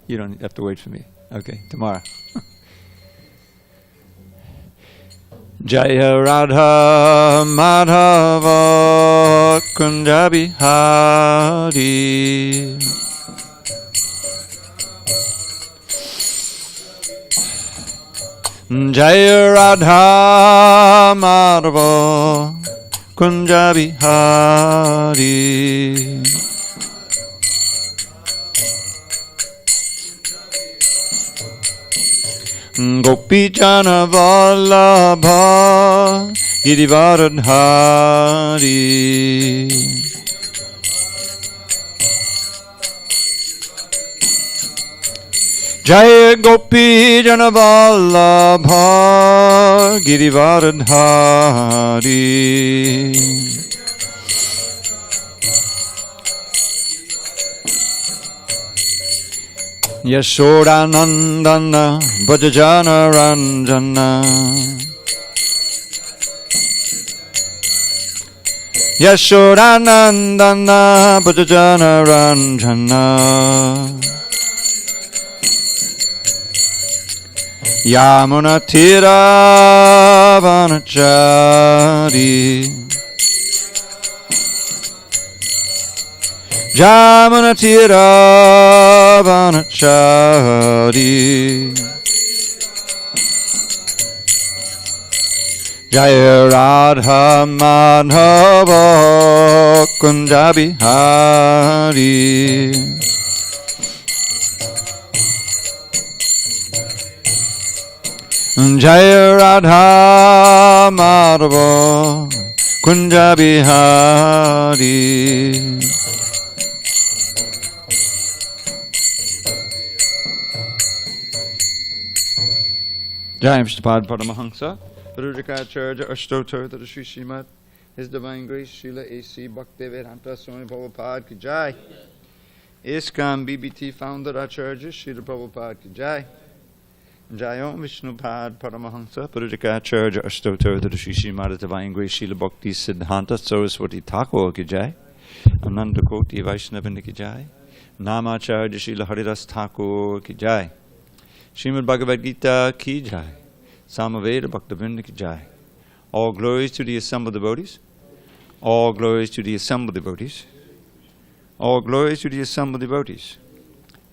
You don't have to wait for me. Okay, tomorrow. Jaya Radha Madhava Kunja Bihari. Jaya Radha Madhava Kunja Bihari. Gopi Jana Vallabha Girivaradhari. Jaya Gopi Jana Vallabha Girivaradhari. Yashodanandana Bhajajana Ranjana. Yashodanandana Bhajajana Ranjana. Yamuna Tira Vanachari. Jamuna Tira Vanachari. Jaya Radha Madhava Kunja Bihari. Jaya Radha Madhava Kunja Bihari. Jai Srimad Paramahansa, Parujikacharya Ashtotar to the Sri Srimad, His Divine Grace, Srila A.C. Bhaktivedanta Swami Prabhupada ki Jai. ISKCON BBT Founder Acharya Srila Prabhupada ki Jai. Jai Om Vishnupad Paramahansa, Parujikacharya Ashtotar to the Sri Srimad, His Divine Grace, Srila Bhakti Siddhanta Saraswati Thakur ki Jai. Ananda Koti Vaishnavanda ki Jai. Namacharya Srila Haridas Thakur ki Jai. Srimad Bhagavad Gita ki Jai. Samaveda Bhaktivinoda ki Jai. All glories to the assembled devotees. All glories to the assembled devotees. All glories to the assembled devotees.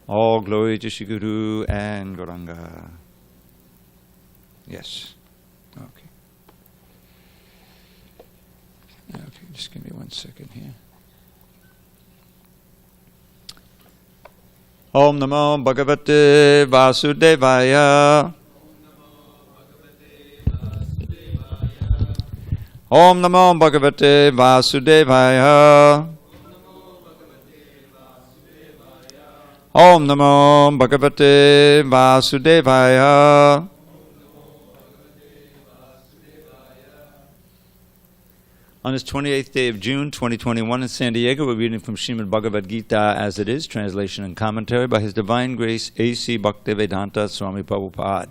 All glory to Shri Guru and Gauranga. Yes. Okay. Okay, just give me 1 second here. Om Namo Bhagavate Vasudevaya. Om Namo Bhagavate Vasudevaya. Om Namo Bhagavate Vasudevaya. On this 28th day of June, 2021 in San Diego, we're reading from Srimad Bhagavad Gita as it is, translation and commentary by His Divine Grace A.C. Bhaktivedanta Swami Prabhupada.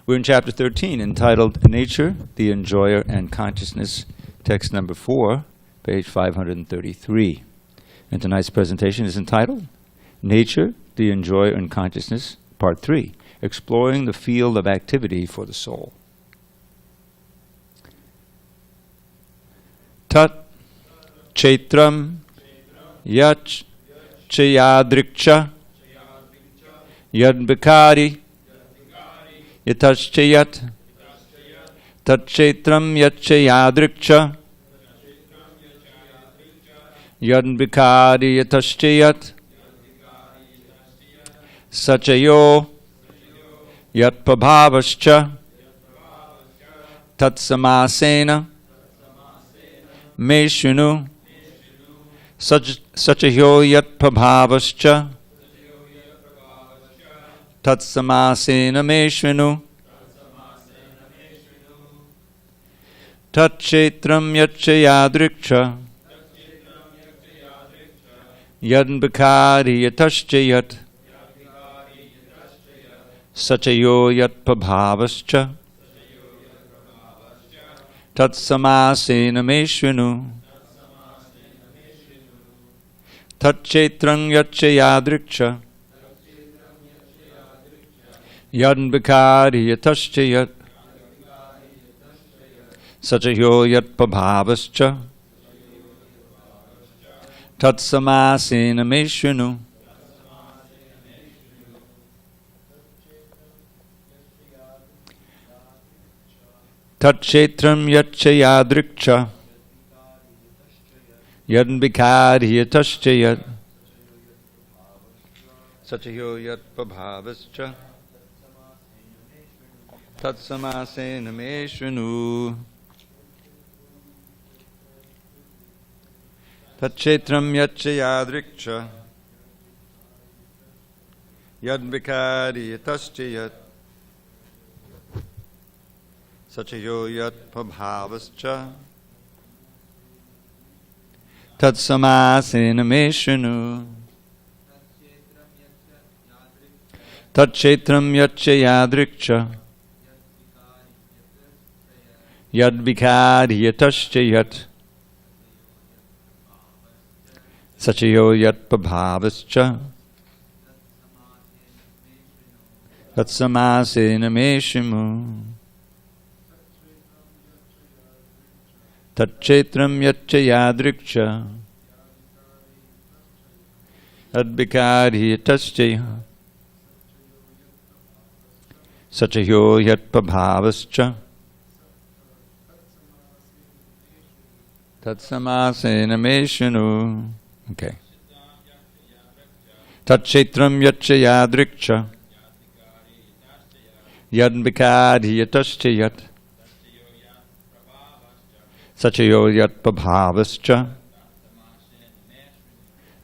We're in chapter 13, entitled Nature, the Enjoyer and Consciousness, text number 4, page 533. And tonight's presentation is entitled Nature, the Enjoyer and Consciousness, part 3, exploring the field of activity for the soul. Tat Chaitram Yach Chayadriksha Yadbikari Yataschayat Tat Chaitram Yachayadriksha Yadbikari Yataschayat Sachayo Yatpabhavascha Tat Samasena Me Shunu Sachahyo Yat Prabhavascha Tat Samasena Me Shunu Tat Chaitram Yachayadriksha Yad Bhakari Yataschayat Sachayo Yat Prabhavascha Tat Samasena Me Shvinu Tat Chaitram Yachayadriksha Yad vikari yatascha yat Sachayo yat pabhavascha Tat samasena me shrinu. Tat kshetram yatcha yadrikcha Yad vikari yatascha yat Sachayo yat pabhavascha Tat samasena me shrinu. Tat kshetram yatcha yadrikcha Yad vikari yatascha yat Sachayo yat pabhavascha Tat samasena me shrinu. Tat kshetram yatcha yadrikcha Yad vikari yatascha yat Sachayo yat pabhavascha Tat samasena me shrinu. Tat kshetram yatcha yadrikcha Yad vikari yatascha Sachayo yat pabhavascha Tat samasena me shrinu. Okay. Tat kshetram yatcha yadrikcha Yad vikari yatascha yat Sachayo yat pabhavascha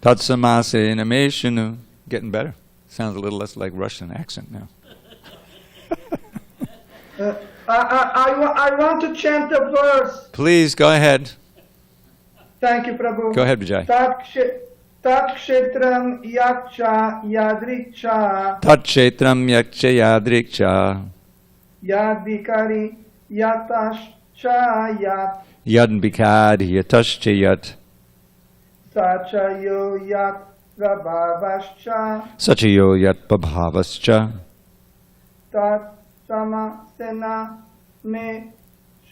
Tat samasena me shrinu. Getting better. Sounds a little less like Russian accent now. I want to chant the verse. Please, go ahead. Thank you, Prabhu. Go ahead, Vijay. Tat kshetram yaksha yadrikcha Tat kshetram yaksha yadrikcha Yad vikari yatascha yat Yad vikari yatascha yat Sachayo yat prabhavascha Sachayo yat pabhavascha Tat samasena me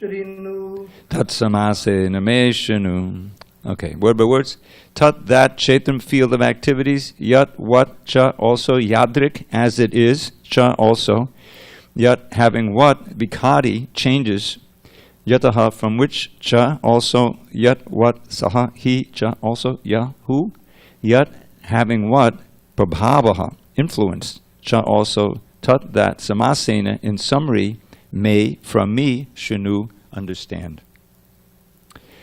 shrinu. Tat samasena me shrinu. Okay, word by words. Tat, that, kshetram, field of activities. Yat, what, cha, also, yadrik, as it is, cha, also. Yat, having what, vikari, changes. Yataha, from which, cha, also. Yat, what, saha, he, cha, also, ya, who. Yat, having what, prabhavaha, influence. Cha, also. Tat, that, samasena, in summary, may, from me, shrinu, understand.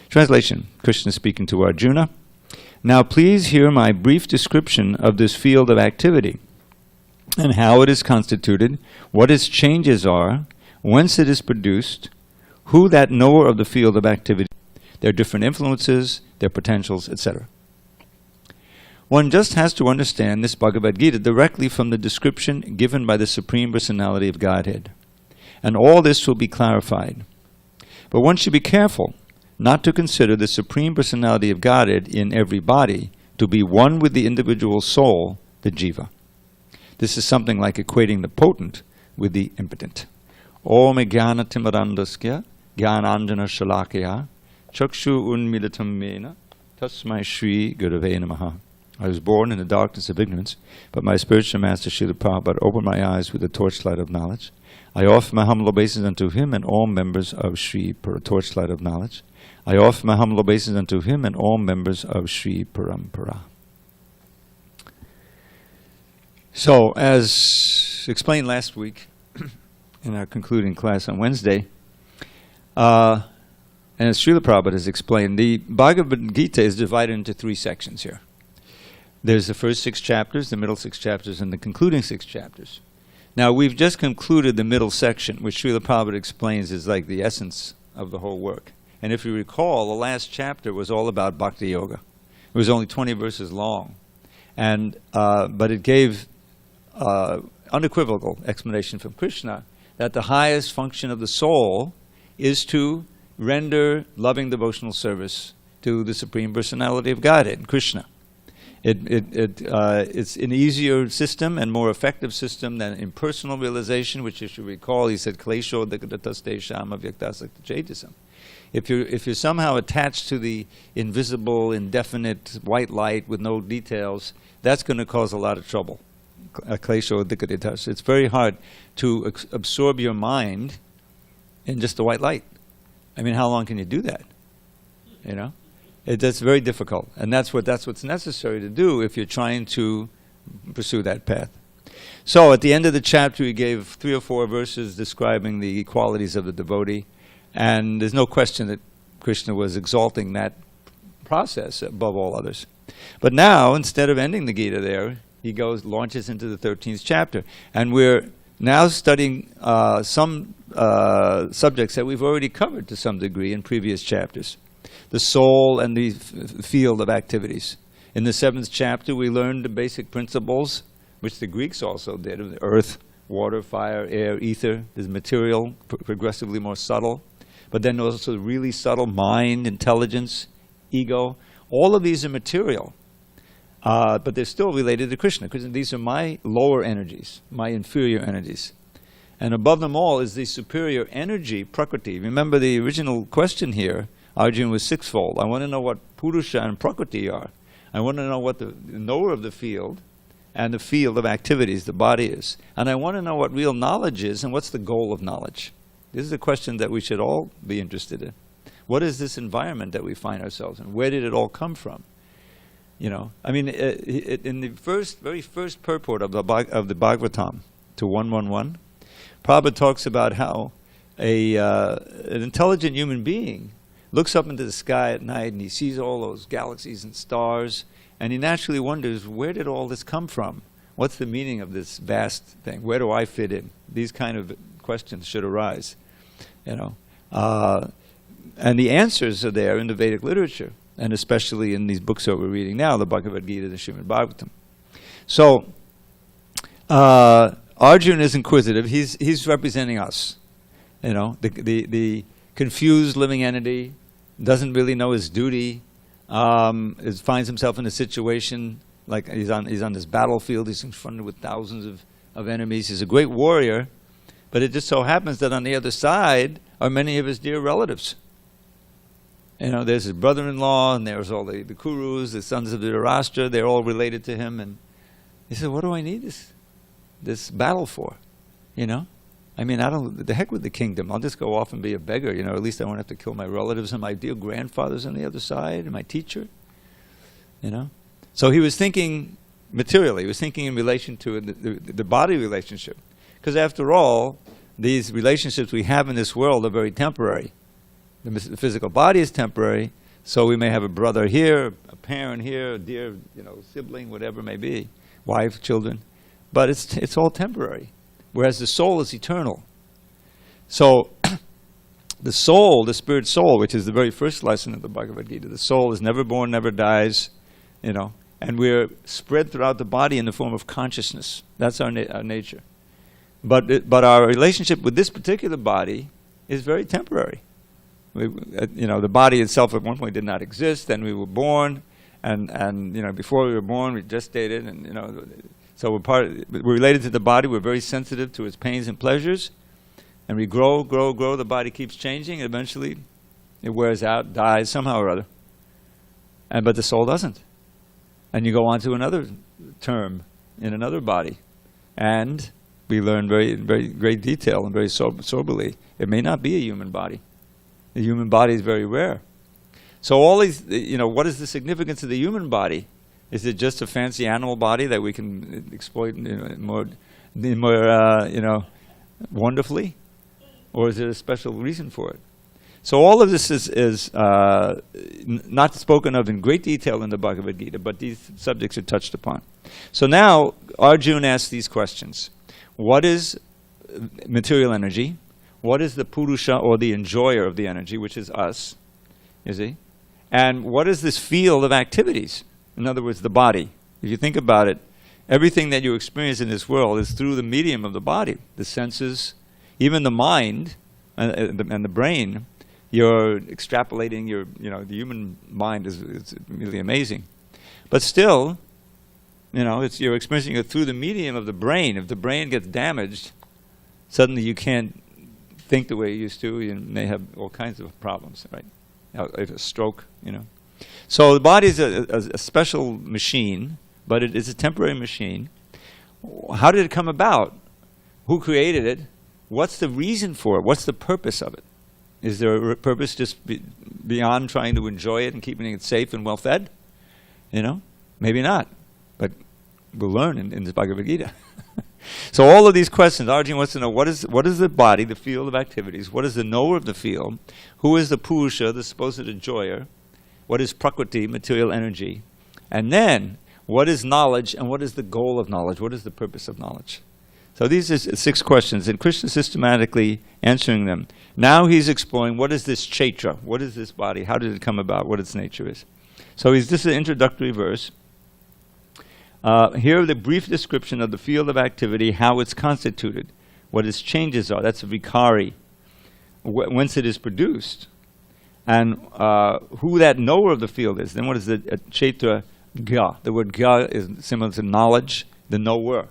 Translation. Krishna speaking to Arjuna. Now please hear my brief description of this field of activity and how it is constituted, what its changes are, whence it is produced, who that knower of the field of activity, their different influences, their potentials, etc. One just has to understand this Bhagavad Gita directly from the description given by the Supreme Personality of Godhead. And all this will be clarified. But one should be careful not to consider the Supreme Personality of Godhead in every body to be one with the individual soul, the jiva. This is something like equating the potent with the impotent. Om jnana timarandaskya jnananjana shalakya chakshu unmilitam mena tasmai shri gurave namaha. I was born in the darkness of ignorance, but my spiritual master Srila Prabhupada opened my eyes with the torchlight of knowledge. I offer my humble obeisance unto him and all members of Sri Torchlight of Knowledge. I offer my humble obeisance unto him and all members of Sri Parampara. So, as explained last week in our concluding class on Wednesday, and as Srila Prabhupada has explained, the Bhagavad Gita is divided into 3 sections here. There's the first 6 chapters, the middle 6 chapters, and the concluding 6 chapters. Now, we've just concluded the middle section, which Srila Prabhupada explains is like the essence of the whole work. And if you recall, the last chapter was all about Bhakti Yoga. It was only 20 verses long. And but it gave unequivocal explanation from Krishna that the highest function of the soul is to render loving devotional service to the Supreme Personality of Godhead, Krishna. It's an easier system and more effective system than impersonal realization, which you should recall, he said, klesho dikadatas shama vyaktasakta chetasam. If you're somehow attached to the invisible, indefinite white light with no details, that's going to cause a lot of trouble. Klesho dikadatas. It's very hard to absorb your mind in just the white light. I mean, how long can you do that? You know? That's very difficult, and that's what's necessary to do if you're trying to pursue that path. So at the end of the chapter, he gave 3 or 4 verses describing the qualities of the devotee, and there's no question that Krishna was exalting that process above all others. But now, instead of ending the Gita there, he launches into the 13th chapter, and we're now studying some subjects that we've already covered to some degree in previous chapters. The soul and the field of activities. In the 7th chapter, we learned the basic principles, which the Greeks also did, of the earth, water, fire, air, ether. There's material, progressively more subtle. But then also really subtle mind, intelligence, ego. All of these are material. But they're still related to Krishna, because these are my lower energies, my inferior energies. And above them all is the superior energy, Prakriti. Remember the original question here, Arjuna, was sixfold. I want to know what Purusha and Prakriti are. I want to know what the knower of the field and the field of activities, the body, is. And I want to know what real knowledge is and what's the goal of knowledge. This is a question that we should all be interested in. What is this environment that we find ourselves in? Where did it all come from? You know, I mean, in the very first purport of the Bhagavatam to 111, Prabhupada talks about how an intelligent human being looks up into the sky at night and he sees all those galaxies and stars, and he naturally wonders, where did all this come from? What's the meaning of this vast thing? Where do I fit in? These kind of questions should arise, you know. And the answers are there in the Vedic literature, and especially in these books that we're reading now, the Bhagavad Gita, the Srimad Bhagavatam. So, Arjuna is inquisitive. He's representing us, you know, the confused living entity, doesn't really know his duty, finds himself in a situation like he's on this battlefield. He's confronted with thousands of enemies. He's a great warrior, but it just so happens that on the other side are many of his dear relatives. You know, there's his brother-in-law, and there's all the Kurus, the sons of Dhritarashtra. They're all related to him, and he said, "What do I need this battle for?" You know. I mean, the heck with the kingdom. I'll just go off and be a beggar, you know. At least I won't have to kill my relatives and my dear grandfathers on the other side, and my teacher, you know. So he was thinking materially. He was thinking in relation to the body relationship. Because after all, these relationships we have in this world are very temporary. The physical body is temporary, so we may have a brother here, a parent here, a dear, you know, sibling, whatever it may be, wife, children. But it's all temporary. Whereas the soul is eternal. So, the soul, the spirit soul, which is the very first lesson of the Bhagavad Gita, the soul is never born, never dies, you know, and we're spread throughout the body in the form of consciousness. That's our nature. But our relationship with this particular body is very temporary. You know, the body itself at one point did not exist, then we were born, and you know, before we were born, we gestated, and you know. So we're related to the body. We're very sensitive to its pains and pleasures. And we grow. The body keeps changing. And eventually, it wears out, dies somehow or other. But the soul doesn't. And you go on to another term in another body. And we learn very, very great detail and very soberly, it may not be a human body. The human body is very rare. So all these, you know, what is the significance of the human body? Is it just a fancy animal body that we can exploit more, you know, wonderfully, or is there a special reason for it? So all of this is not spoken of in great detail in the Bhagavad Gita, but these subjects are touched upon. So now Arjuna asks these questions: what is material energy? What is the Purusha, or the enjoyer of the energy, which is us? You see, and what is this field of activities? In other words, the body. If you think about it, everything that you experience in this world is through the medium of the body, the senses, even the mind and the brain. You're extrapolating the human mind is really amazing. But still, You know, you're experiencing it through the medium of the brain. If the brain gets damaged, suddenly you can't think the way you used to. You may have all kinds of problems, right? A stroke, you know. So the body is a special machine, but it is a temporary machine. How did it come about? Who created it? What's the reason for it? What's the purpose of it? Is there a purpose just beyond trying to enjoy it and keeping it safe and well fed? You know, maybe not, but we'll learn in the Bhagavad Gita. So all of these questions, Arjuna wants to know what is the body, the field of activities, what is the knower of the field, who is the Purusha, the supposed enjoyer, what is Prakriti, material energy, and then what is knowledge and what is the goal of knowledge, what is the purpose of knowledge. So these are 6 questions, and Krishna is systematically answering them. Now he's exploring what is this Chaitra, what is this body, how did it come about, what its nature is. So this is an introductory verse. Here the brief description of the field of activity, how it's constituted, what its changes are, that's a vikari, whence it is produced, and who that knower of the field is. Then what is the Chaitra Gya? The word Gya is similar to knowledge, the knower.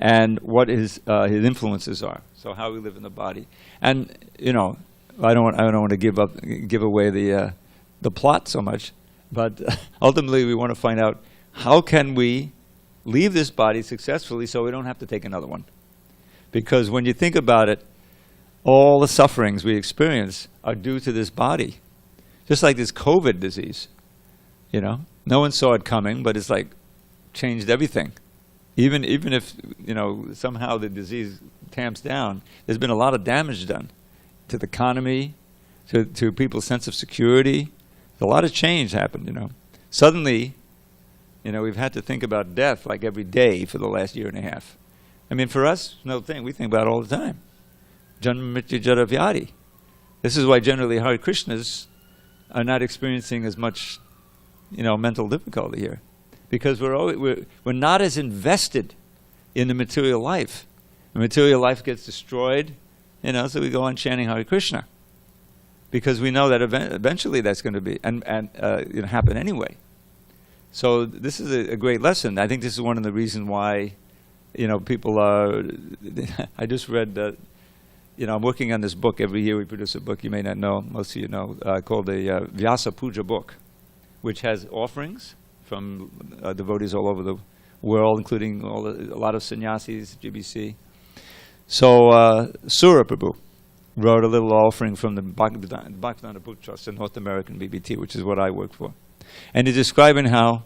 And what his influences are. So how we live in the body. And you know, I don't want to give away the plot so much, but ultimately we want to find out how can we leave this body successfully so we don't have to take another one. Because when you think about it, all the sufferings we experience are due to this body. Just like this COVID disease, you know, no one saw it coming, but it's like changed everything. Even if, you know, somehow the disease tamps down, there's been a lot of damage done to the economy, to people's sense of security. A lot of change happened, you know. Suddenly, you know, we've had to think about death like every day for the last year and a half. I mean, for us, no thing. We think about it all the time. Janma mrityu jara vyadi. This is why generally Hare Krishnas are not experiencing as much, you know, mental difficulty here. Because we're not as invested in the material life. The material life gets destroyed, you know, so we go on chanting Hare Krishna. Because we know that eventually that's going to be, and happen anyway. So this is a great lesson. I think this is one of the reasons why, you know, people are, I just read that, you know, I'm working on this book. Every year we produce a book, you may not know, most of you know, called the Vyasa Puja book, which has offerings from devotees all over the world, including a lot of sannyasis, GBC. So Sura Prabhu wrote a little offering from the Bhaktivedanta Book Trust, the North American BBT, which is what I work for. And he's describing how,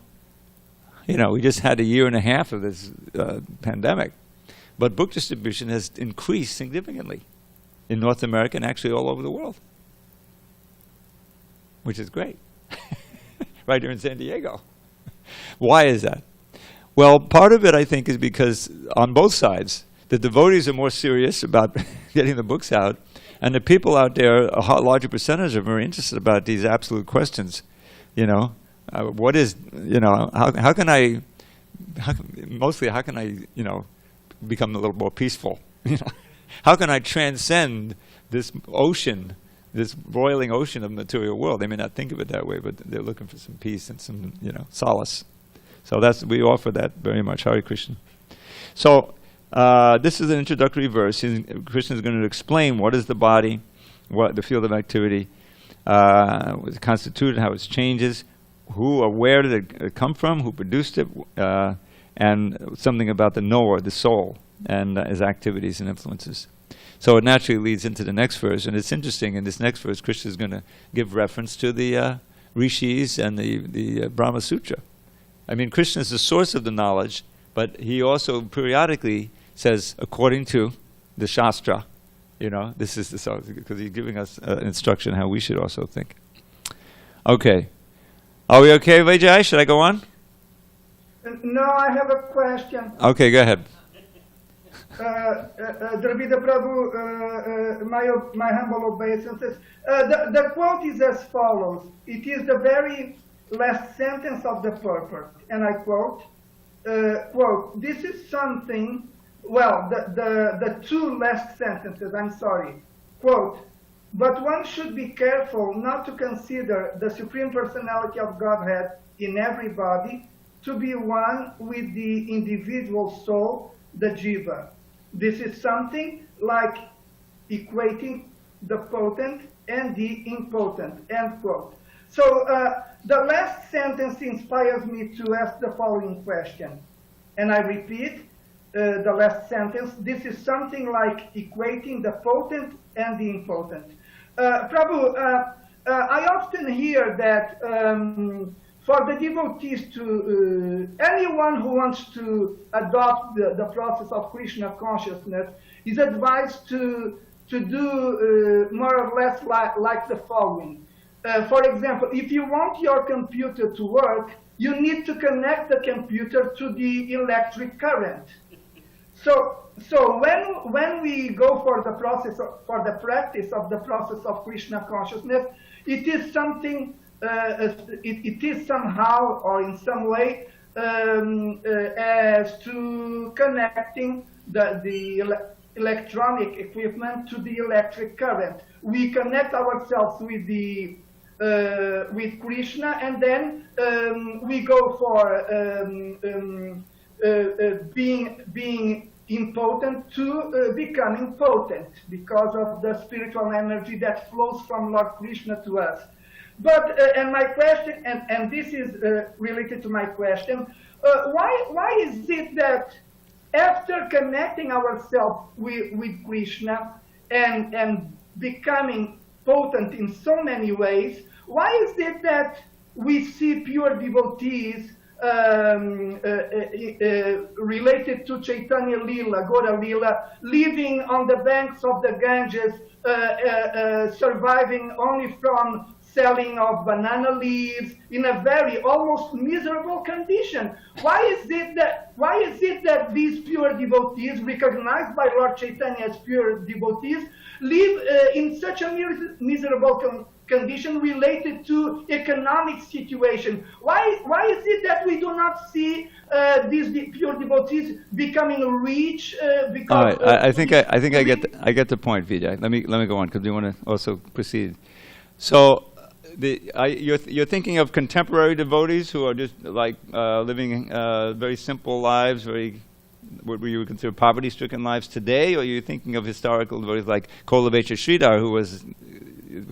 you know, we just had a year and a half of this pandemic, but book distribution has increased significantly in North America and actually all over the world, which is great. Right here in San Diego. Why is that? Well, part of it, I think, is because on both sides, the devotees are more serious about getting the books out, and the people out there, a larger percentage are very interested about these absolute questions. You know, what is, you know, how can I, you know, become a little more peaceful? You know, how can I transcend this ocean, this boiling ocean of material world? They may not think of it that way, but they're looking for some peace and some, you know, solace. So we offer that very much. Hare Krishna. So this is an introductory verse. Krishna is going to explain what is the body, what the field of activity, what it's constituted, how it changes, who or where did it come from, who produced it, and something about the knower, the soul, and his activities and influences. So it naturally leads into the next verse, and it's interesting. In this next verse, Krishna is going to give reference to the rishis and the Brahma Sutra. I mean, Krishna is the source of the knowledge, but he also periodically says, according to the Shastra, you know, this is the source, because he's giving us instruction how we should also think. Okay. Are we okay, Vijay? Should I go on? No, I have a question. Okay, go ahead. Dravida Prabhu, my humble obeisances. The quote is as follows. It is the very last sentence of the purport, and I quote, quote, this is something, well, the two last sentences, I'm sorry, quote, but one should be careful not to consider the Supreme Personality of Godhead in everybody to be one with the individual soul, the jiva. This is something like equating the potent and the impotent, end quote. So the last sentence inspires me to ask the following question. And I repeat the last sentence. This is something like equating the potent and the impotent. Prabhu, I often hear that for the devotees to, anyone who wants to adopt the process of Krishna consciousness is advised to do more or less like the following. For example, if you want your computer to work, you need to connect the computer to the electric current. So when we go for the process for the practice of the process of Krishna consciousness, it is something. It is somehow or in some way as to connecting the electronic equipment to the electric current. We connect ourselves with the with Krishna, and then we go for being impotent to becoming potent because of the spiritual energy that flows from Lord Krishna to us. But and my question, and this is related to my question, why is it that after connecting ourselves with Krishna and becoming potent in so many ways, why is it that we see pure devotees related to Chaitanya Lila, Gora Lila, living on the banks of the Ganges, surviving only from selling of banana leaves in a very almost miserable condition? Why is it that these pure devotees, recognized by Lord Chaitanya as pure devotees, live in such a miserable condition related to economic situation? Why is it that we do not see these pure devotees becoming rich? Because all right, I think I get the point, Vijay. Let me go on because we want to also proceed. So you're thinking of contemporary devotees who are just like living very simple lives, very what you would consider poverty-stricken lives today, or you're thinking of historical devotees like Kolavesha Sridhar,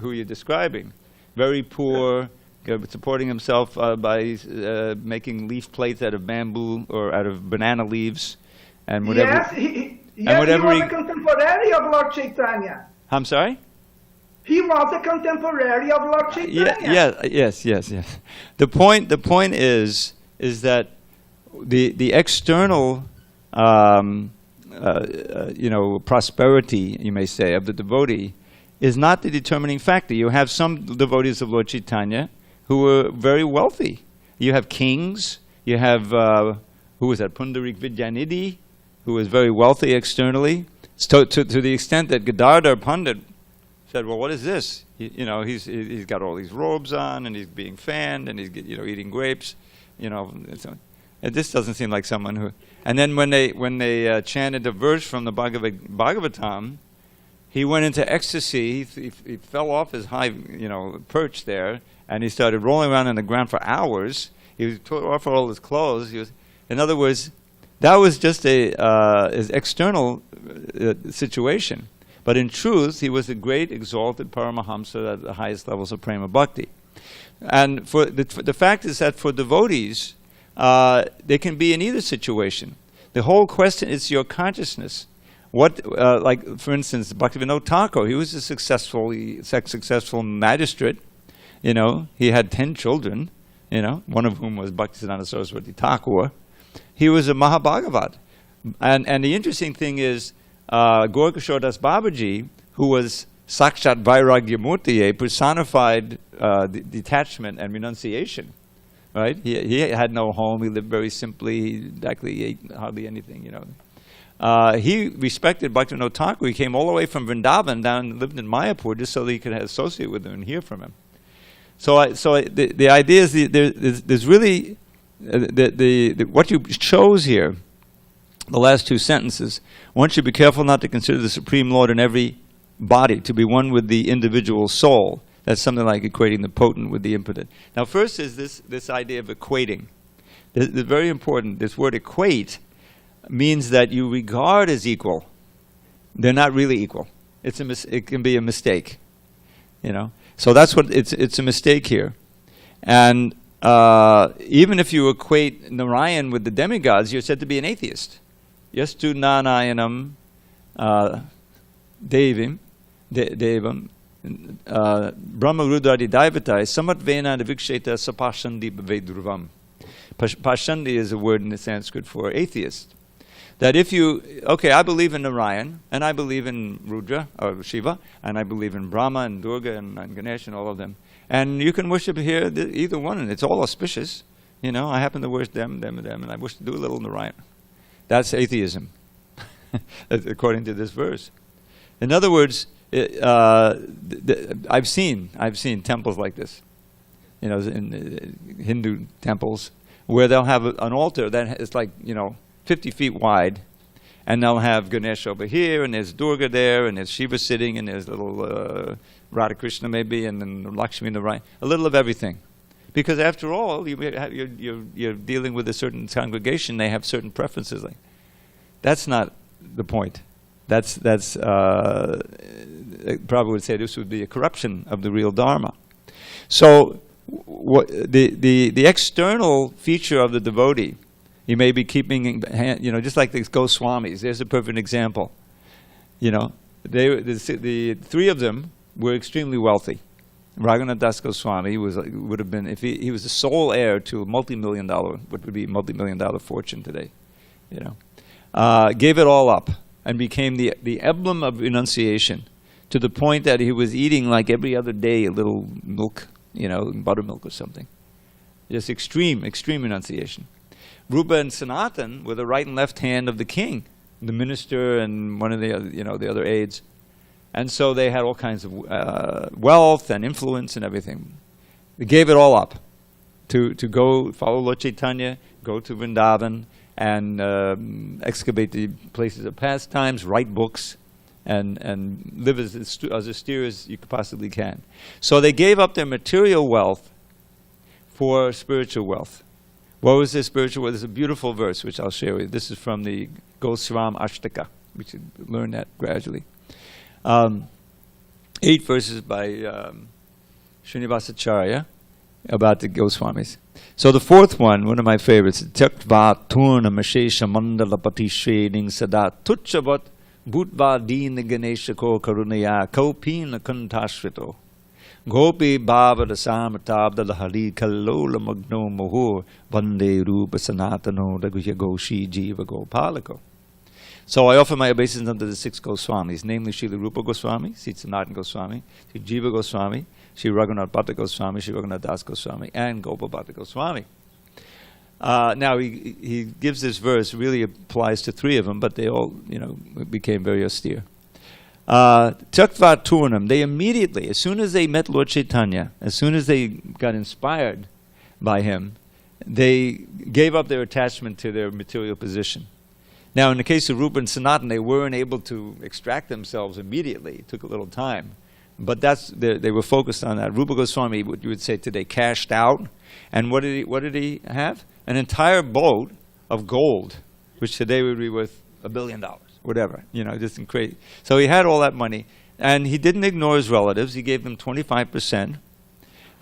who you're describing, very poor, supporting himself by making leaf plates out of bamboo or out of banana leaves, and whatever. Yes, he was a contemporary of Lord Chaitanya. I'm sorry? He was a contemporary of Lord Chaitanya. Yes. The point is that the external prosperity, you may say, of the devotee is not the determining factor. You have some devotees of Lord Chaitanya who were very wealthy. You have kings. You have, who was that, Pundarik Vidyanidhi, who was very wealthy externally, to the extent that Gadadhar Pandit said, well, what is this? He's got all these robes on, and he's being fanned, and he's eating grapes, and this doesn't seem like someone who. And then when they chanted a verse from the Bhagavatam, he went into ecstasy. He fell off his high perch there, and he started rolling around on the ground for hours. He tore off all his clothes. In other words, that was just his external situation. But in truth, he was a great exalted Paramahamsa at the highest levels of Prema Bhakti. And for the fact is that for devotees, they can be in either situation. The whole question is your consciousness. Like for instance, Bhaktivinoda Thakur, he was a successful magistrate. He had 10 children. One of whom was Bhaktisiddhanta Saraswati Thakur. He was a Mahabhagavat. And the interesting thing is, Gaurkishore Das Babaji, who was Sakshat Vairagyamurti, personified detachment and renunciation, right? He had no home. He lived very simply. He actually ate hardly anything, He respected Bhaktivinoda Thakur. He came all the way from Vrindavan down and lived in Mayapur just so that he could associate with him and hear from him. So the idea is there's really what you chose here. The last two sentences, one should be careful not to consider the Supreme Lord in every body to be one with the individual soul. That's something like equating the potent with the impotent. Now first is this idea of equating. It's very important. This word equate means that you regard as equal. They're not really equal. It can be a mistake, you know. So that's what it's a mistake here. And even if you equate Narayan with the demigods, you're said to be an atheist. Yastu nanayanam devam brahma rudradi daivatai samatvena naviksheta sapashandi bhavedruvam. Pashandi is a word in the Sanskrit for atheist. That if you, okay, I believe in Narayan, and I believe in Rudra, or Shiva, and I believe in Brahma and Durga and Ganesh and all of them. And you can worship here, either one, and it's all auspicious. You know, I happen to worship them, and I wish to do a little Narayan. That's atheism, according to this verse. In other words, I've seen temples like this, you know, in Hindu temples, where they'll have an altar that is like, 50 feet wide, and they'll have Ganesh over here, and there's Durga there, and there's Shiva sitting, and there's little Radha Krishna maybe, and then Lakshmi in the right, a little of everything. Because after all, you're dealing with a certain congregation, they have certain preferences. Like, that's not the point. That's Prabhupada would say this would be a corruption of the real Dharma. So the external feature of the devotee, you may be keeping, just like these Goswamis. There's a perfect example. The three of them were extremely wealthy. Raghunath Das Goswami would have been, if he was the sole heir to a what would be a multi-million-dollar fortune today. Gave it all up and became the emblem of renunciation, to the point that he was eating like every other day a little milk, buttermilk or something. Just extreme renunciation. Rupa and Sanatan were the right and left hand of the king, the minister and one of the other, the other aides. And so they had all kinds of wealth and influence and everything. They gave it all up to go follow Lord Chaitanya, go to Vrindavan, and excavate the places of pastimes, write books, and live as austere as you could possibly can. So they gave up their material wealth for spiritual wealth. What was their spiritual wealth? There's a beautiful verse which I'll share with you. This is from the Gosram Ashtaka. We should learn that gradually. 8 verses by Srinivasacharya about the Goswamis. So the fourth one of my favorites, Tyaktva Turna Mashesha Mandala Pati Shrening Sada Tuchavat Bhutva Deen Ganesha Ko Karunaya Kaupina Kantashvito Gopi Bhava Rasamratabda Lahari Kalola Magno Mohur Vande Rupa Sanatano Daguya Goshi Jiva Gopalako. So I offer my obeisance unto the 6 Goswamis, namely Srila Rupa Goswami, Sri Sanatana Goswami, Sri Jiva Goswami, Sri Raghunath Bhatta Goswami, Sri Raghunath Das Goswami, and Gopal Bhatta Goswami. Now he gives this verse, really applies to 3 of them, but they all, became very austere. Tyaktva Turnam, they immediately, as soon as they met Lord Chaitanya, as soon as they got inspired by him, they gave up their attachment to their material position. Now, in the case of Rupa and Sanatan, they weren't able to extract themselves immediately. It took a little time. But they were focused on that. Rupa Goswami, what you would say today, cashed out. And what did he have? An entire boat of gold, which today would be worth $1 billion, whatever. Just crazy. So he had all that money. And he didn't ignore his relatives. He gave them 25%.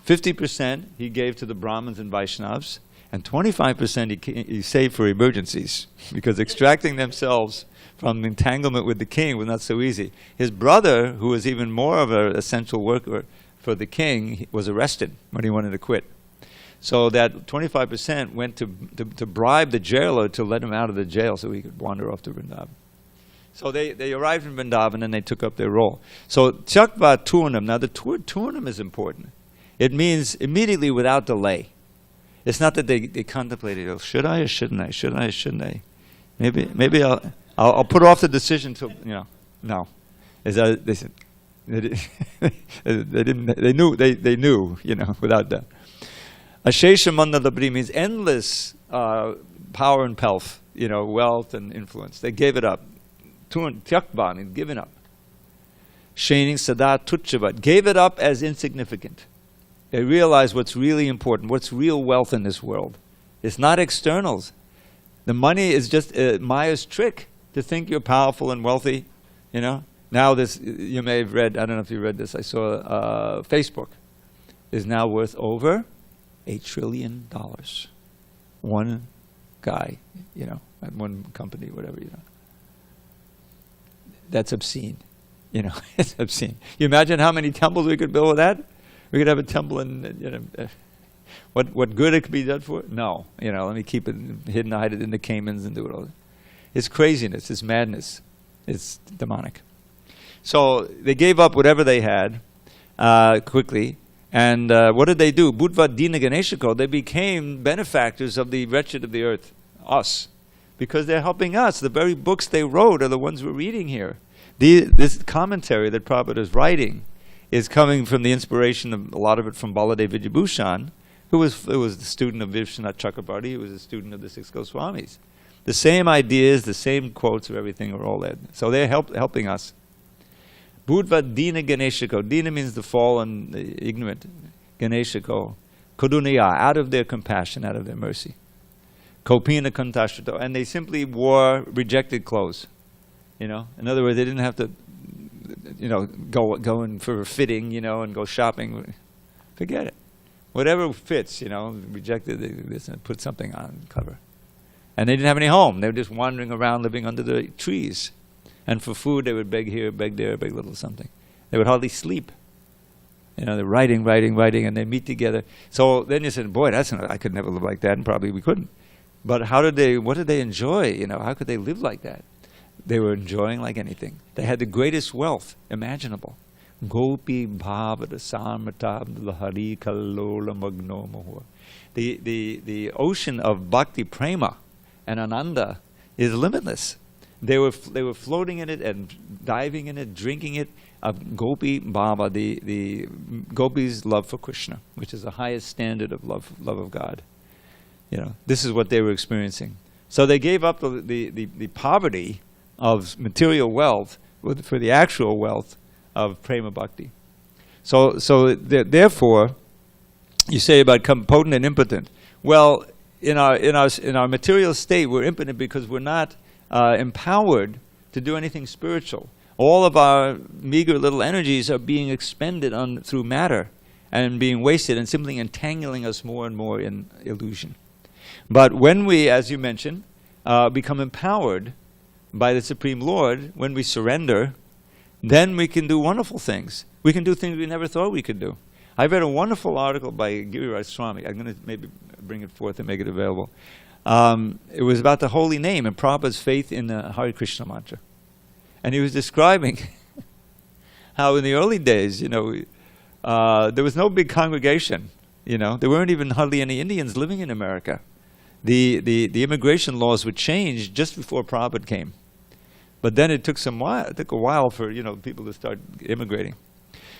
50% he gave to the Brahmins and Vaishnavas. And 25% he saved for emergencies, because extracting themselves from entanglement with the king was not so easy. His brother, who was even more of an essential worker for the king, was arrested when he wanted to quit. So that 25% went to bribe the jailer to let him out of the jail so he could wander off to Vrindavan. So they arrived in Vrindavan and they took up their role. So Tyaktva Turnam, now the word Turnam is important. It means immediately, without delay. It's not that they contemplated, oh, should I or shouldn't I? Should I or shouldn't I? Maybe I'll put off the decision till, no. They said, they knew, without that. Ashesha Mandalabri means endless power and pelf, wealth and influence. They gave it up. Tyaktva means given up. Shening Sada Tuchavat, gave it up as insignificant. They realize what's really important, what's real wealth in this world, It's not externals. The money is just Maya's trick to think you're powerful and wealthy, you know. Now this, you may have read, I don't know if you read this, I saw Facebook is now worth over $8 trillion. One guy, you know, at one company, whatever, you know. That's obscene, you know. It's obscene. You imagine how many temples we could build with that? We could have a temple in, you know, what good it could be done for? No, you know, let me keep it hidden, hide it in the Caymans and do it all. It's craziness, it's madness, it's demonic. So they gave up whatever they had quickly. And what did they do? Budva Dina Ganeshiko, they became benefactors of the wretched of the earth, us. Because they're helping us. The very books they wrote are the ones we're reading here. This commentary that Prabhupada is writing is coming from the inspiration of a lot of it from Baladev Vijayabhushan, who was the student of Vishwanath Chakrabarti, who was a student of the Six Goswamis. The same ideas, the same quotes of everything are all there. So they're helping us. Budva Dina Ganeshiko. Dina means the fallen, the ignorant. Ganeshiko. Koduniya, out of their compassion, out of their mercy. Kopina Kantashito. And they simply wore rejected clothes. You know? In other words, they didn't have to, you know, go in for a fitting, you know, and go shopping. Forget it. Whatever fits, you know, rejected this and put something on cover. And they didn't have any home. They were just wandering around living under the trees. And for food, they would beg here, beg there, beg little something. They would hardly sleep. You know, they're writing, and they meet together. So then you said, boy, I could never live like that, and probably we couldn't. But what did they enjoy? You know, how could they live like that? They were enjoying like anything. They had the greatest wealth imaginable. Gopi bhavada samratab lahari kallola magno mohur. The ocean of bhakti prema and ananda is limitless. They were floating in it and diving in it, drinking it. Gopi Baba, the gopis' love for Krishna, which is the highest standard of love of God. You know, this is what they were experiencing. So they gave up the poverty of material wealth for the actual wealth of prema bhakti. So therefore, you say about potent and impotent. Well, in our material state, we're impotent because we're not empowered to do anything spiritual. All of our meager little energies are being expended through matter and being wasted and simply entangling us more and more in illusion. But when we, as you mentioned, become empowered by the Supreme Lord, when we surrender, then we can do wonderful things. We can do things we never thought we could do. I read a wonderful article by Giriraj Swami. I'm going to maybe bring it forth and make it available. It was about the holy name and Prabhupada's faith in the Hare Krishna mantra. And he was describing how in the early days, you know, there was no big congregation. You know, there weren't even hardly any Indians living in America. The immigration laws were changed just before Prabhupada came. But then it took a while for, you know, people to start immigrating.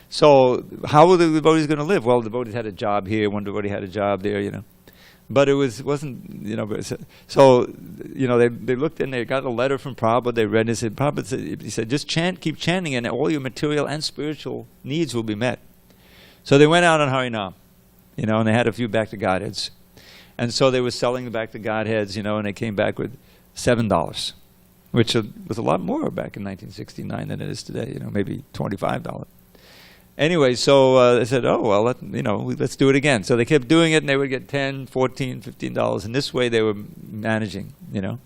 So how were the devotees going to live? Well, the devotees had a job here, one devotee had a job there, you know. But it wasn't, you know, so, you know, they looked and they got a letter from Prabhupada, they read and said, Prabhupada he said, just keep chanting and all your material and spiritual needs will be met. So they went out on Harinam, you know, and they had a few back to Godheads. And so they were selling the back to Godheads, you know, and they came back with $7, which was a lot more back in 1969 than it is today, you know, maybe $25. Anyway, so they said, oh, well, let's do it again. So they kept doing it, and they would get $10, $14, $15. And this way they were managing, you know.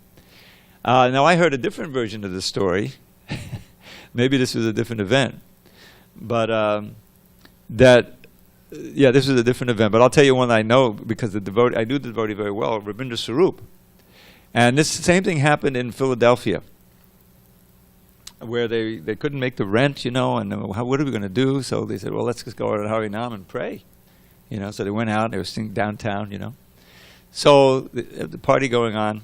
Now, I heard a different version of the story. Maybe this was a different event. But this was a different event. But I'll tell you one I know, because I knew the devotee very well, Rabindra Sarup. And this same thing happened in Philadelphia, where they couldn't make the rent, you know, and what are we going to do? So they said, well, let's just go out to Harinam and pray. You know, so they went out, they were singing downtown, you know. So the party going on,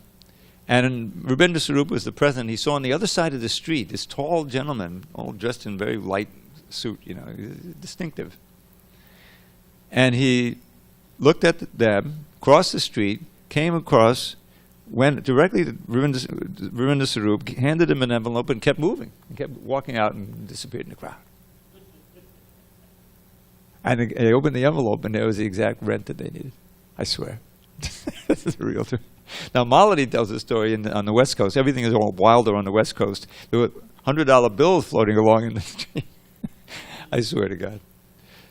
and Rabindra Sarup was the president. He saw on the other side of the street this tall gentleman, all dressed in very light suit, you know, distinctive. And he looked at them, crossed the street, came across, went directly to Ravindra Sarup, handed him an envelope, and kept moving. And kept walking out and disappeared in the crowd. And they opened the envelope, and there was the exact rent that they needed. I swear. This is real. Now, Maladi tells a story on the West Coast. Everything is all wilder on the West Coast. There were $100 bills floating along in the street. I swear to God.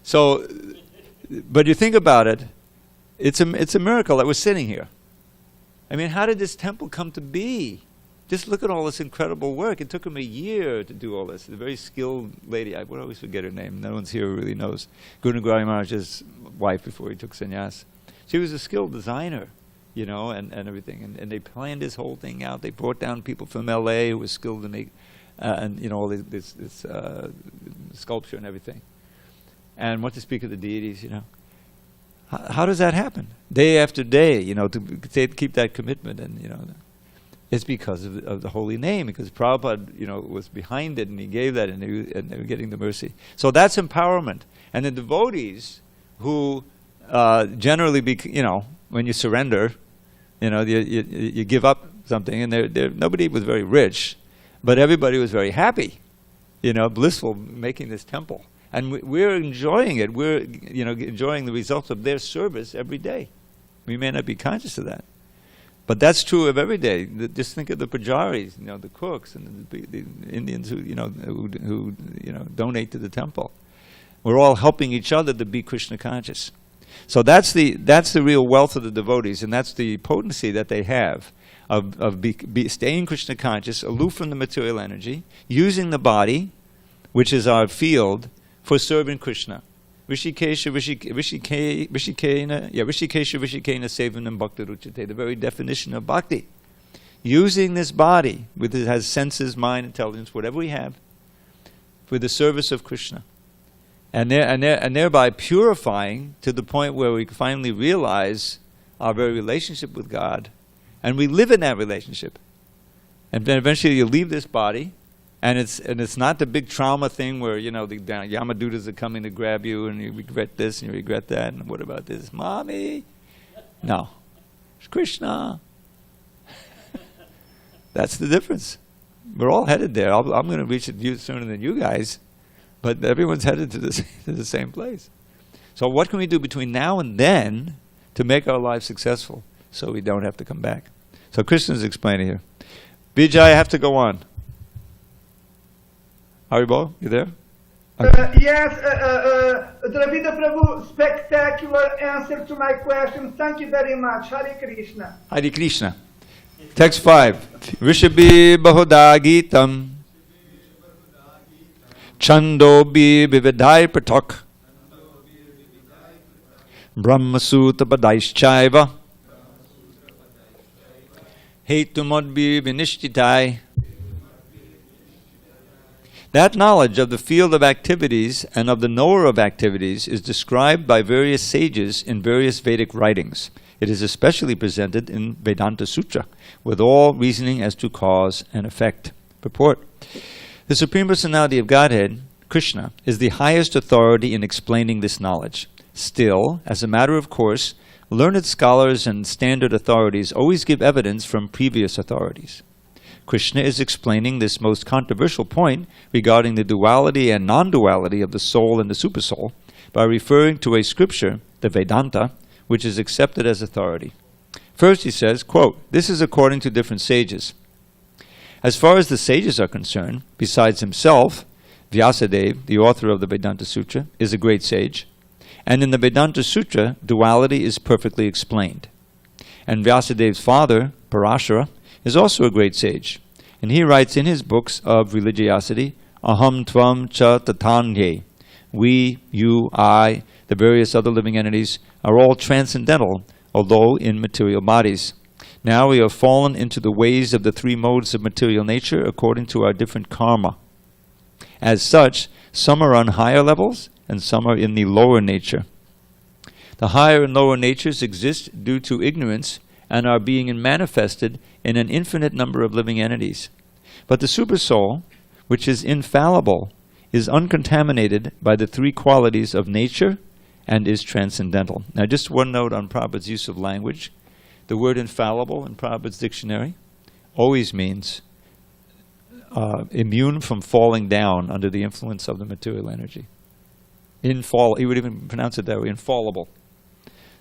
So, but you think about it, it's a miracle that we're sitting here. I mean, how did this temple come to be? Just look at all this incredible work. It took him a year to do all this. A very skilled lady, I would always forget her name. No one's here who really knows. Gunagari Maharaj's wife before he took sannyas. She was a skilled designer, you know, and everything. And they planned this whole thing out. They brought down people from L.A. who were skilled to make, and you know, all this sculpture and everything. And what to speak of the deities, you know. How does that happen? Day after day, you know, to keep that commitment, and you know, it's because of the holy name. Because Prabhupada, you know, was behind it, and he gave that, and they were getting the mercy. So that's empowerment. And the devotees who generally, you know, when you surrender, you know, you give up something, and nobody was very rich, but everybody was very happy, you know, blissful, making this temple. And we're enjoying it. We're, you know, enjoying the results of their service every day. We may not be conscious of that, but that's true of every day. Just think of the pujaris, you know, the cooks, and the Indians who, you know, who you know, donate to the temple. We're all helping each other to be Krishna conscious. So that's the real wealth of the devotees, and that's the potency that they have of staying Krishna conscious, aloof from the material energy, using the body, which is our field, for serving Krishna. Rishikesha sevanam bhakti ruchate, the very definition of bhakti. Using this body, which has senses, mind, intelligence, whatever we have, for the service of Krishna. And thereby purifying to the point where we finally realize our very relationship with God, and we live in that relationship. And then eventually you leave this body, and it's not the big trauma thing where, you know, the Yamadutas are coming to grab you, and you regret this and you regret that, and what about this, mommy? No, it's Krishna. That's the difference. We're all headed there. I'm going to reach it sooner than you guys, but everyone's headed to the same place. So what can we do between now and then to make our lives successful so we don't have to come back? So Krishna's explaining here. Vijay, I have to go on. Haribo, you there? Yes, Dravida Prabhu, spectacular answer to my question. Thank you very much. Hare Krishna. Hare Krishna. Text 5. Rishabhi Bahuda Gitam Chandobi Vividai Pratak Brahmasuta Padaishchaiva Hetumodbi Vinishtitai. That knowledge of the field of activities and of the knower of activities is described by various sages in various Vedic writings. It is especially presented in Vedanta Sutra, with all reasoning as to cause and effect. Purport. The Supreme Personality of Godhead, Krishna, is the highest authority in explaining this knowledge. Still, as a matter of course, learned scholars and standard authorities always give evidence from previous authorities. Krishna is explaining this most controversial point regarding the duality and non-duality of the soul and the supersoul by referring to a scripture, the Vedanta, which is accepted as authority. First he says, quote, "This is according to different sages. As far as the sages are concerned, besides himself, Vyasadeva, the author of the Vedanta Sutra, is a great sage, and in the Vedanta Sutra, duality is perfectly explained. And Vyasadeva's father, Parashara, is also a great sage, and he writes in his books of religiosity, Aham Tvam Cha Tatanye, we, you, I, the various other living entities, are all transcendental, although in material bodies. Now we have fallen into the ways of the three modes of material nature according to our different karma. As such, some are on higher levels, and some are in the lower nature. The higher and lower natures exist due to ignorance, and are being manifested in an infinite number of living entities. But the Supersoul, which is infallible, is uncontaminated by the three qualities of nature and is transcendental. Now just one note on Prabhupada's use of language. The word infallible in Prabhupada's dictionary always means immune from falling down under the influence of the material energy. He would even pronounce it that way, infallible.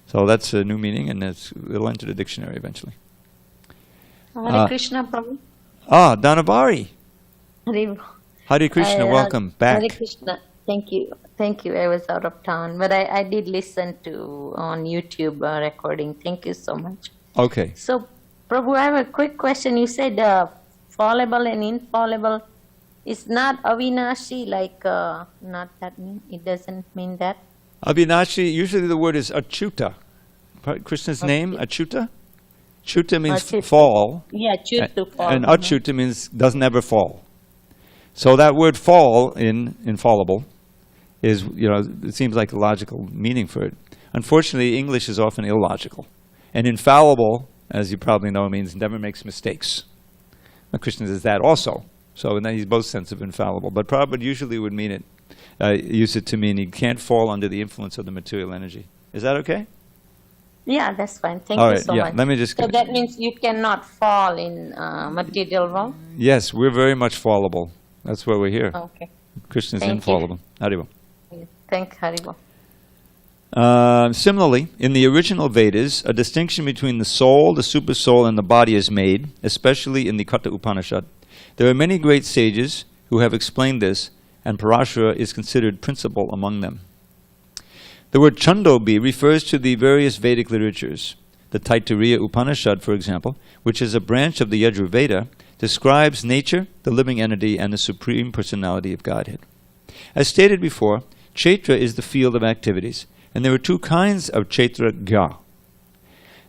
So that's a new meaning, and it'll enter the dictionary eventually. Hare Krishna, Prabhu. Danavari. Hare, Hare Krishna, welcome back. Hare Krishna. Thank you. Thank you. I was out of town, but I did listen to on YouTube recording. Thank you so much. Okay. So, Prabhu, I have a quick question. You said fallible and infallible is not avinashi, like not that mean. It doesn't mean that. Avinashi, usually the word is achyuta. Krishna's name, achyuta. Achyuta means fall. Yeah, to fall. And achyuta means doesn't ever fall. So that word fall in infallible is, it seems like a logical meaning for it. Unfortunately, English is often illogical. And infallible, as you probably know, means never makes mistakes. Now, Krishna is that also. So then he's both sense of infallible. But Prabhupada usually would mean it, use it to mean he can't fall under the influence of the material energy. Is that okay? Yeah, that's fine. Thank All you right, so yeah, much. let me just so that means you cannot fall in material realm? Yes, we're very much fallible. That's why we're here. Okay. Krishna is Thank infallible. Haribo. Thank Haribo. Similarly, in the original Vedas, a distinction between the soul, the supersoul, and the body is made, especially in the Katha Upanishad. There are many great sages who have explained this, and Parashara is considered principal among them. The word Chandobi refers to the various Vedic literatures. The Taittiriya Upanishad, for example, which is a branch of the Yajurveda, describes nature, the living entity, and the Supreme Personality of Godhead. As stated before, Kshetra is the field of activities, and there are two kinds of Kshetrajna.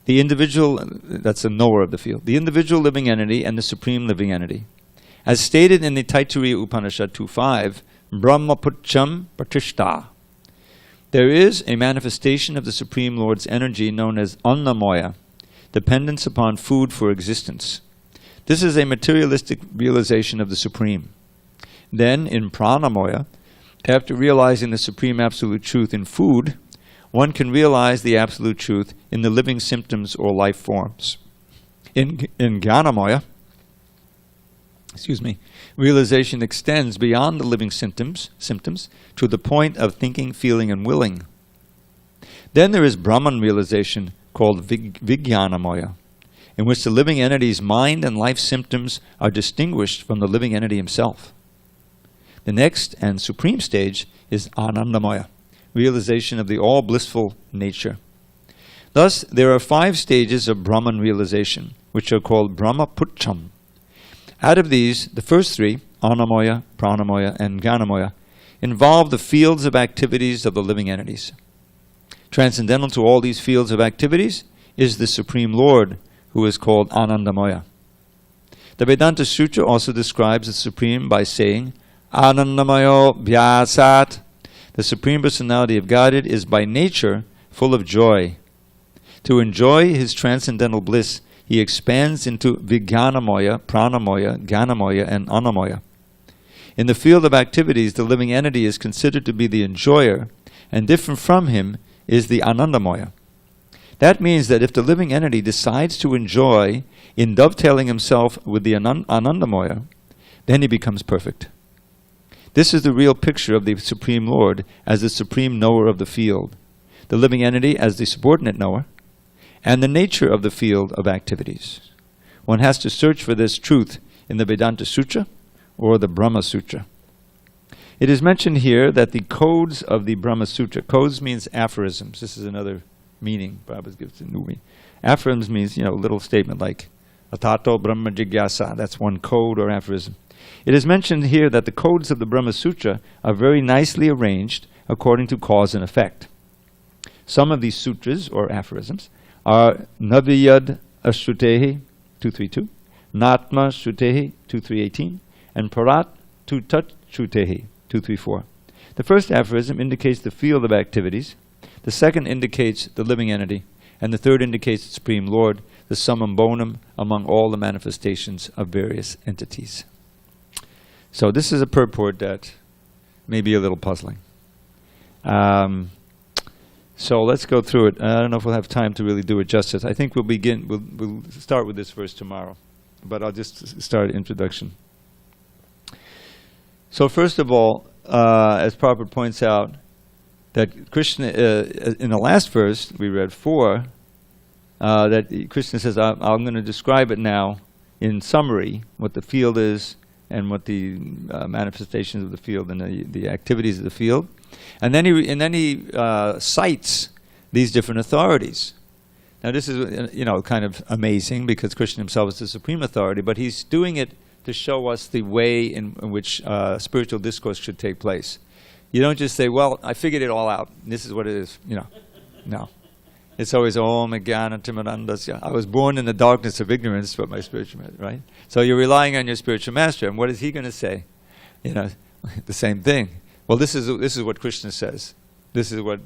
The individual, that's a knower of the field, the individual living entity and the Supreme Living Entity. As stated in the Taittiriya Upanishad 2.5, Brahma Putcham Pratishta. There is a manifestation of the Supreme Lord's energy known as Annamoya, dependence upon food for existence. This is a materialistic realization of the Supreme. Then, in Pranamoya, after realizing the Supreme Absolute Truth in food, one can realize the Absolute Truth in the living symptoms or life forms. In Jnanamoya, realization extends beyond the living symptoms to the point of thinking, feeling, and willing. Then there is Brahman realization called Vijnanamoya, in which the living entity's mind and life symptoms are distinguished from the living entity himself. The next and supreme stage is Anandamoya, realization of the all-blissful nature. Thus, there are 5 stages of Brahman realization, which are called Brahma Putcham. Out of these, the first 3, Annamoya, Pranamoya, and Jnanamoya, involve the fields of activities of the living entities. Transcendental to all these fields of activities is the Supreme Lord, who is called Anandamoya. The Vedanta Sutra also describes the Supreme by saying, Anandamayo Vyasat. The Supreme Personality of Godhead is by nature full of joy. To enjoy his transcendental bliss, he expands into Vijnanamoya, Pranamoya, Jnanamoya, and Annamoya. In the field of activities, the living entity is considered to be the enjoyer, and different from him is the Anandamoya. That means that if the living entity decides to enjoy in dovetailing himself with the Anandamoya, then he becomes perfect. This is the real picture of the Supreme Lord as the supreme knower of the field, the living entity as the subordinate knower, and the nature of the field of activities. One has to search for this truth in the Vedanta Sutra or the Brahma Sutra. It is mentioned here that the codes of the Brahma Sutra, codes means aphorisms. This is another meaning. Prabhupada gives a new meaning. Aphorisms means, a little statement like Atato Brahma Jigyasa. That's one code or aphorism. It is mentioned here that the codes of the Brahma Sutra are very nicely arranged according to cause and effect. Some of these sutras or aphorisms are Naviyad Ashrutehi 232, Natma Shrutehi 2318, and Parat Tutat Shrutehi 234. The first aphorism indicates the field of activities, the second indicates the living entity, and the third indicates the Supreme Lord, the summum bonum among all the manifestations of various entities. So this is a purport that may be a little puzzling. So let's go through it. I don't know if we'll have time to really do it justice. I think we'll start with this verse tomorrow, but I'll just start introduction. So first of all, as Prabhupada points out, that Krishna, in the last verse, we read 4, that Krishna says, I'm going to describe it now in summary, what the field is and what the manifestations of the field and the activities of the field. And then he cites these different authorities. Now this is, kind of amazing because Krishna himself is the supreme authority, but he's doing it to show us the way in which spiritual discourse should take place. You don't just say, well, I figured it all out. This is what it is. No. It's always, Om Jnana Timirandasya. I was born in the darkness of ignorance, but my spiritual master, right? So you're relying on your spiritual master. And what is he going to say? The same thing. Well, this is what Krishna says. This is what,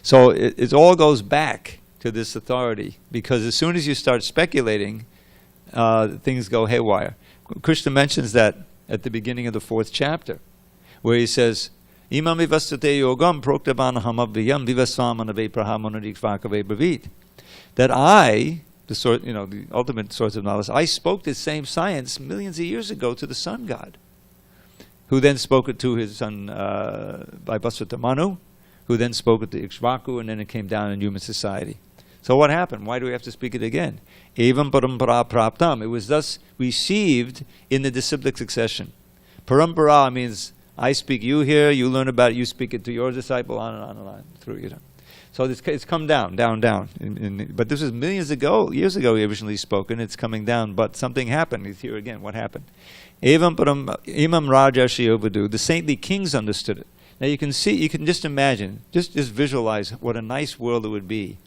so it all goes back to this authority. Because as soon as you start speculating, things go haywire. Krishna mentions that at the beginning of the 4th chapter, where he says, Imam vivastate yogam proktabanaham abhyam vivasvamanave prahamonadikvakave bravit. That I, the ultimate source of knowledge, I spoke this same science millions of years ago to the sun god, who then spoke it to his son Vaibhasvata Manu, who then spoke it to Ikshvaku, and then it came down in human society. So what happened? Why do we have to speak it again? Evam parampara praptam. It was thus received in the disciplic succession. Parampara means I speak you here, you learn about it, you speak it to your disciple, on and on and on through. So it's come down. But this was years ago he originally spoken. It's coming down, but something happened. It's here again. What happened? Evam Rajarshi Ovadu. The saintly kings understood it. Now you can just imagine, just visualize what a nice world it would be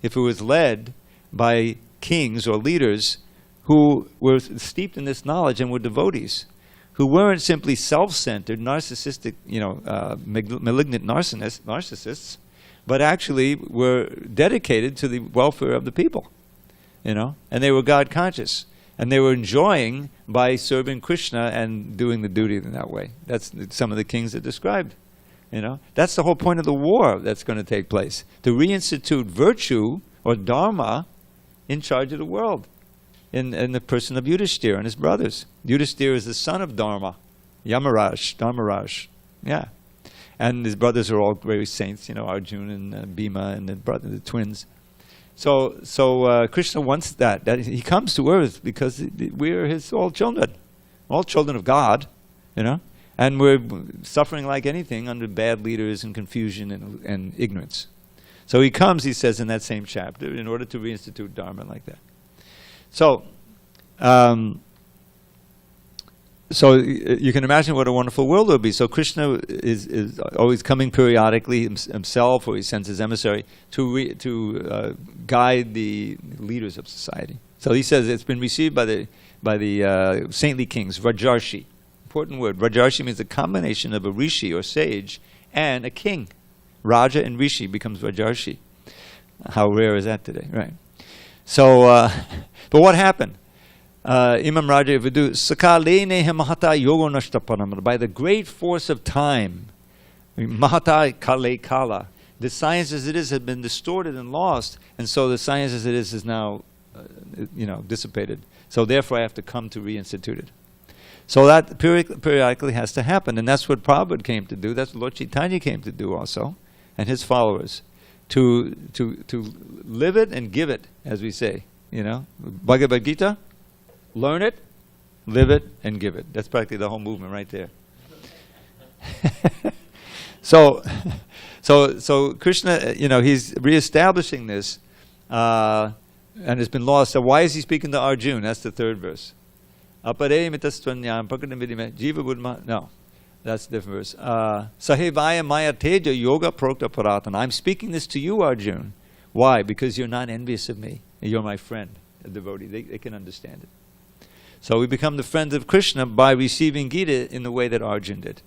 if it was led by kings or leaders who were steeped in this knowledge and were devotees, who weren't simply self-centered, narcissistic, malignant narcissists, but actually were dedicated to the welfare of the people, and they were God conscious, and they were enjoying by serving Krishna and doing the duty in that way. That's some of the kings that described. That's the whole point of the war that's going to take place, to reinstitute virtue or dharma in charge of the world. In the person of Yudhishthira and his brothers. Yudhishthira is the son of Dharma, Dharmaraj. Yeah. And his brothers are all great saints, Arjuna and Bhima and the twins. So Krishna wants that he comes to earth because we're his all children of God, and we're suffering like anything under bad leaders and confusion and ignorance. So he comes, he says in that same chapter, in order to reinstitute Dharma like that. So you can imagine what a wonderful world it would be. So Krishna is always coming periodically himself, or he sends his emissary to guide the leaders of society. So he says it's been received by the saintly kings, Rajarshi. Important word. Rajarshi means a combination of a rishi or sage and a king. Raja and rishi becomes Rajarshi. How rare is that today, right? So, but what happened? Imam Raja Vidu Sakalene Mahata Yogo Nashtapanam. By the great force of time, Mahata Kale Kala, the science as it is had been distorted and lost, and so the science as it is now, dissipated. So therefore, I have to come to reinstitute it. So that periodically has to happen, and that's what Prabhupada came to do. That's what Lord Chaitanya came to do also, and his followers. To live it and give it, as we say, Bhagavad Gita, learn it, live it, and give it. That's practically the whole movement right there. So Krishna, he's reestablishing this, and it's been lost. So why is he speaking to Arjuna? That's the 3rd verse. No. That's a different verse. Sahevaya maya teja yoga prokta paratana. I'm speaking this to you, Arjuna. Why? Because you're not envious of me. You're my friend, a devotee. They can understand it. So we become the friends of Krishna by receiving Gita in the way that Arjuna did.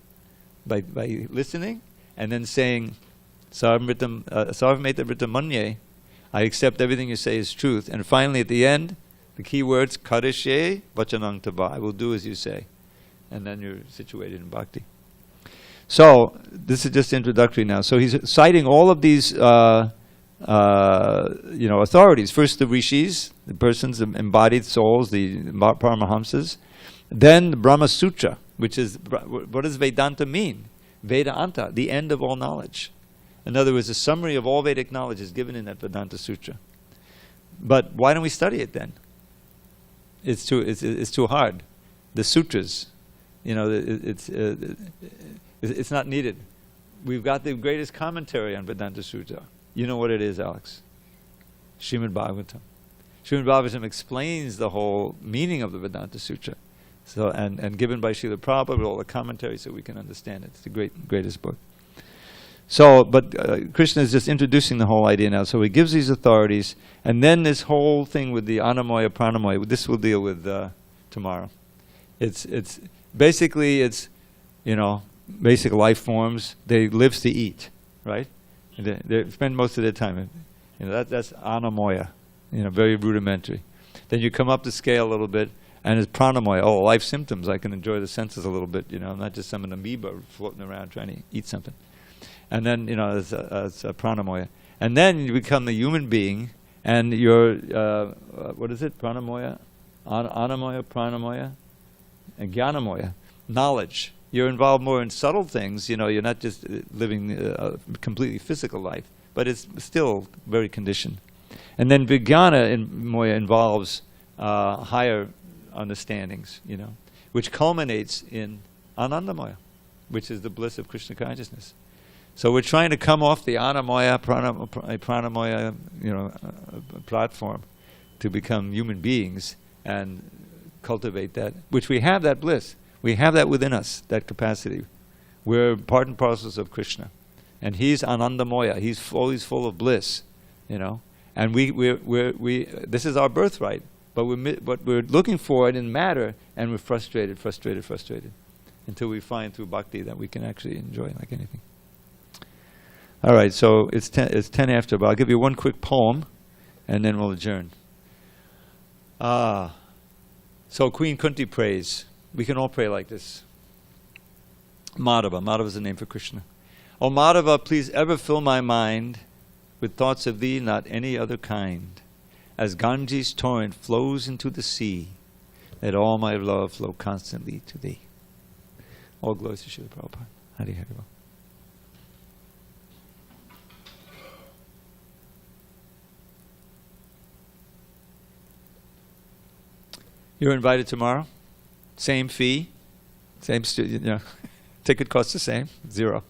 By listening and then saying, Sarvamrita Vrita Manye, I accept everything you say is truth. And finally at the end, the key words, Karishe Vachanang Tava. I will do as you say. And then you're situated in bhakti. So this is just introductory now. So he's citing all of these, authorities. First, the rishis, the persons, embodied souls, the Paramahamsas. Then the Brahma Sutra, which is what does Vedanta mean? Vedanta, the end of all knowledge. In other words, a summary of all Vedic knowledge is given in that Vedanta Sutra. But why don't we study it then? It's too hard. The sutras, it's not needed. We've got the greatest commentary on Vedanta Sutra. You know what it is, Alex? Srimad Bhagavatam. Srimad Bhagavatam explains the whole meaning of the Vedanta Sutra. So, and given by Srila Prabhupada with all the commentary so we can understand it. It's the greatest book. So, but Krishna is just introducing the whole idea now. So he gives these authorities, and then this whole thing with the Anamoya, Pranamoya, this we'll deal with tomorrow. It's basic life forms. They live to eat, right? And they spend most of their time. That's Anamoya, very rudimentary. Then you come up the scale a little bit, and it's Pranamoya. Oh, life symptoms. I can enjoy the senses a little bit. I'm not just some amoeba floating around trying to eat something. And then, it's a Pranamoya. And then you become the human being, and you're, what is it? Pranamoya? Anamoya, Pranamoya, and Gyanamoya. Knowledge. You're involved more in subtle things. You're not just living a completely physical life, but it's still very conditioned. And then Vijnana Moya involves higher understandings, which culminates in Anandamoya, which is the bliss of Krishna consciousness. So we're trying to come off the Anamoya, Pranamoya, platform to become human beings and cultivate that, which we have that bliss. We have that within us, that capacity. We're part and parcels of Krishna. And he's Anandamoya. He's always full of bliss, And we this is our birthright. But we're looking for it in matter, and we're frustrated, until we find through bhakti that we can actually enjoy it like anything. All right, so it's 10 after, but I'll give you one quick poem, and then we'll adjourn. So Queen Kunti prays. We can all pray like this. Madhava. Madhava is the name for Krishna. O Madhava, please ever fill my mind with thoughts of thee, not any other kind. As Ganges torrent flows into the sea, let all my love flow constantly to thee. All glories to Srila Prabhupada. Hari Hari Bol. You're invited tomorrow. Same fee, same ticket costs the same, 0.